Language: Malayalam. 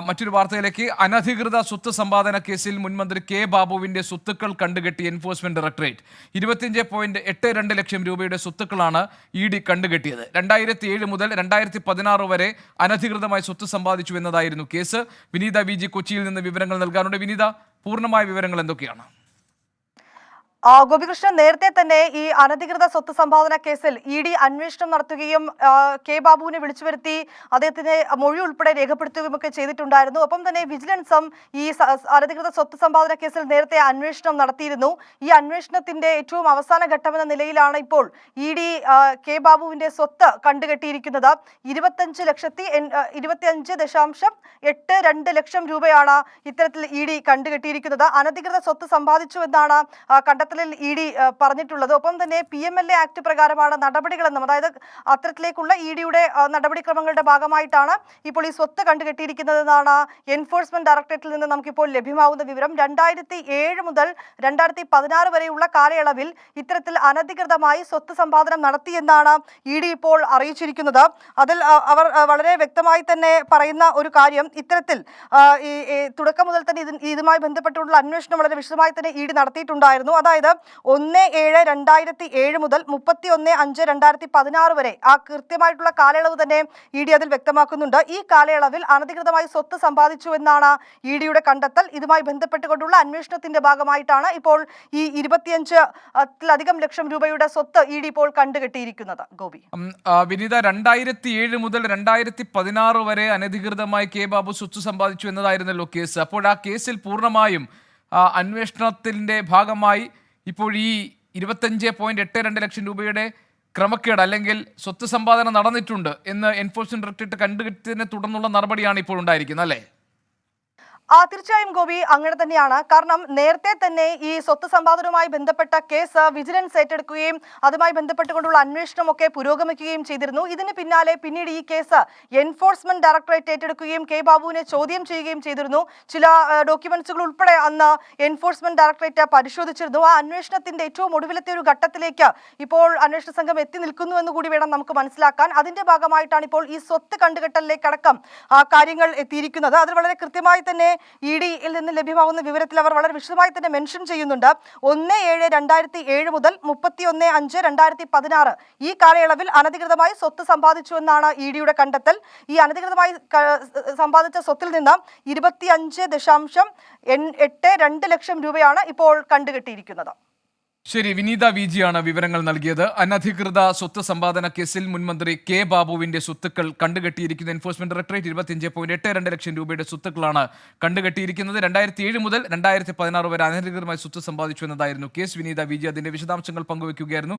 മറ്റൊരു വാർത്തയിലേക്ക്. അനധികൃത സ്വത്ത് സമ്പാദന കേസിൽ മുൻമന്ത്രി കെ ബാബുവിന്റെ സ്വത്തുക്കൾ കണ്ടുകെട്ടി എൻഫോഴ്സ്മെന്റ് ഡയറക്ടറേറ്റ്. 25.82 ലക്ഷം രൂപയുടെ സ്വത്തുക്കളാണ് ഇ ഡി കണ്ടുകെട്ടിയത്. 2007 മുതൽ 2016 വരെ അനധികൃതമായി സ്വത്ത് സമ്പാദിച്ചു എന്നതായിരുന്നു കേസ്. വിനീത വി ജി കൊച്ചിയിൽ നിന്ന് വിവരങ്ങൾ നൽകാനുണ്ട്. വിനീത, പൂർണ്ണമായ വിവരങ്ങൾ എന്തൊക്കെയാണ്? ഗോപികൃഷ്ണൻ, നേരത്തെ തന്നെ ഈ അനധികൃത സ്വത്ത് സമ്പാദന കേസിൽ ഇ ഡി അന്വേഷണം നടത്തുകയും കെ ബാബുവിനെ വിളിച്ചു വരുത്തി അദ്ദേഹത്തിന്റെ മൊഴി ഉൾപ്പെടെ രേഖപ്പെടുത്തുകയും ഒക്കെ ചെയ്തിട്ടുണ്ടായിരുന്നു. ഒപ്പം തന്നെ വിജിലൻസും ഈ അനധികൃത സ്വത്ത് സമ്പാദന കേസിൽ നേരത്തെ അന്വേഷണം നടത്തിയിരുന്നു. ഈ അന്വേഷണത്തിന്റെ ഏറ്റവും അവസാന ഘട്ടമെന്ന നിലയിലാണ് ഇപ്പോൾ ഇ ഡി കെ ബാബുവിന്റെ സ്വത്ത് കണ്ടുകെട്ടിയിരിക്കുന്നത്. 25.82 ലക്ഷം രൂപയാണ് ഇത്തരത്തിൽ ഇ ഡി കണ്ടുകെട്ടിയിരിക്കുന്നത്. അനധികൃത സ്വത്ത് സമ്പാദിച്ചു എന്നാണ് കണ്ടെത്തൽ ഇ ഡി പറഞ്ഞിട്ടുള്ളത്. ഒപ്പം തന്നെ PMLA ആക്ട് പ്രകാരമാണ് നടപടികളെന്നും, അതായത് അത്തരത്തിലേക്കുള്ള ഇ ഡിയുടെ നടപടിക്രമങ്ങളുടെ ഭാഗമായിട്ടാണ് ഇപ്പോൾ ഈ സ്വത്ത് കണ്ടുകെട്ടിയിരിക്കുന്നതെന്നാണ് എൻഫോഴ്സ്മെന്റ് ഡയറക്ടറേറ്റിൽ നിന്ന് നമുക്കിപ്പോൾ ലഭ്യമാവുന്ന വിവരം. 2007 മുതൽ 2016 വരെയുള്ള കാലയളവിൽ ഇത്തരത്തിൽ അനധികൃതമായി സ്വത്ത് സമ്പാദനം നടത്തിയെന്നാണ് ഇ ഡി ഇപ്പോൾ അറിയിച്ചിരിക്കുന്നത്. അതിൽ അവർ വളരെ വ്യക്തമായി തന്നെ പറയുന്ന ഒരു കാര്യം, ഇത്തരത്തിൽ തുടക്കം മുതൽ തന്നെ ഇതുമായി ബന്ധപ്പെട്ടുള്ള അന്വേഷണം വളരെ വിശദമായി തന്നെ ഇ ഡി നടത്തിയിട്ടുണ്ടായിരുന്നു. അതായത് 1/7/2007 മുതൽ 31/5/2016 വരെ ആ കൃത്യമായിട്ടുള്ള കാലയളവ് തന്നെ ഇ ഡി അതിൽ വ്യക്തമാക്കുന്നുണ്ട്. ഈ കാലയളവിൽ അനധികൃതമായി സ്വത്ത് സമ്പാദിച്ചു എന്നാണ് ഇ ഡിയുടെ കണ്ടെത്തൽ. ഇതുമായി ബന്ധപ്പെട്ടുകൊണ്ടുള്ള അന്വേഷണത്തിന്റെ ഭാഗമായിട്ടാണ് ഇപ്പോൾ ഈ 25 ലക്ഷം രൂപയുടെ സ്വത്ത് ഇ ഡി ഇപ്പോൾ കണ്ടുകെട്ടിയിരിക്കുന്നത്. ഗോപി, വിനീത, 2007 മുതൽ 2016 വരെ അനധികൃതമായി കെ ബാബു സ്വത്ത് സമ്പാദിച്ചു എന്നതായിരുന്നല്ലോ കേസ്. അപ്പോൾ ആ കേസിൽ പൂർണ്ണമായും അന്വേഷണത്തിന്റെ ഭാഗമായി ഇപ്പോൾ ഈ 25.82 ലക്ഷം രൂപയുടെ ക്രമക്കേട് അല്ലെങ്കിൽ സ്വത്ത് സമ്പാദനം നടന്നിട്ടുണ്ട് എന്ന് എൻഫോഴ്സ്മെന്റ് ഡയറക്ടറേറ്റ് കണ്ടുകെട്ടിയതിനെ തുടർന്നുള്ള നടപടിയാണ് ഇപ്പോൾ ഉണ്ടായിരിക്കുന്നത്, അല്ലേ? തീർച്ചയായും ഗോപി, അങ്ങനെ തന്നെയാണ്. കാരണം നേരത്തെ തന്നെ ഈ സ്വത്ത് സമ്പാദനവുമായി ബന്ധപ്പെട്ട കേസ് വിജിലൻസ് ഏറ്റെടുക്കുകയും അതുമായി ബന്ധപ്പെട്ടുകൊണ്ടുള്ള അന്വേഷണം ഒക്കെ പുരോഗമിക്കുകയും ചെയ്തിരുന്നു. ഇതിന് പിന്നാലെ പിന്നീട് ഈ കേസ് എൻഫോഴ്സ്മെന്റ് ഡയറക്ടറേറ്റ് ഏറ്റെടുക്കുകയും കെ ബാബുവിനെ ചോദ്യം ചെയ്യുകയും ചെയ്തിരുന്നു. ചില ഡോക്യുമെന്റ്സുകൾ ഉൾപ്പെടെ അന്ന് എൻഫോഴ്സ്മെന്റ് ഡയറക്ടറേറ്റ് പരിശോധിച്ചിരുന്നു. ആ അന്വേഷണത്തിന്റെ ഏറ്റവും ഒടുവിലത്തെ ഒരു ഘട്ടത്തിലേക്ക് ഇപ്പോൾ അന്വേഷണ സംഘം എത്തി നിൽക്കുന്നു എന്ന് കൂടി വേണം നമുക്ക് മനസ്സിലാക്കാൻ. അതിന്റെ ഭാഗമായിട്ടാണ് ഇപ്പോൾ ഈ സ്വത്ത് കണ്ടുകെട്ടലിലേക്കടക്കം കാര്യങ്ങൾ എത്തിയിരിക്കുന്നത്. അതിൽ വളരെ കൃത്യമായി തന്നെ ഇ ഡിയിൽ നിന്ന് ലഭ്യമാകുന്ന വിവരത്തിൽ അവർ വളരെ വിശദമായി തന്നെ മെൻഷൻ ചെയ്യുന്നുണ്ട്. 1/7/2007 മുതൽ 31/5/2016 ഈ കാലയളവിൽ അനധികൃതമായി സ്വത്ത് സമ്പാദിച്ചു എന്നാണ് ഇ ഡിയുടെ കണ്ടെത്തൽ. ഈ അനധികൃതമായി സമ്പാദിച്ച സ്വത്തിൽ നിന്ന് 25.82 ലക്ഷം രൂപയാണ് ഇപ്പോൾ കണ്ടുകെട്ടിയിരിക്കുന്നത്. ശരി, വിനീത വി ജിയാണ് വിവരങ്ങൾ നൽകിയത്. അനധികൃത സ്വത്ത് സമ്പാദന കേസിൽ മുൻമന്ത്രി കെ ബാബുവിന്റെ സ്വത്തുക്കൾ കണ്ടുകെട്ടിയിരിക്കുന്ന എൻഫോഴ്സ്മെന്റ് ഡയറക്ടറേറ്റ് 25.82 ലക്ഷം രൂപയുടെ സ്വത്തുക്കളാണ് കണ്ടുകെട്ടിയിരിക്കുന്നത്. 2007 മുതൽ 2016 വരെ അനധികൃതമായി സ്വത്ത് സമ്പാദിച്ചു എന്നതായിരുന്നു കേസ്. വിനീത വി ജി അതിന്റെ വിശദാംശങ്ങൾ പങ്കുവയ്ക്കുകയായിരുന്നു.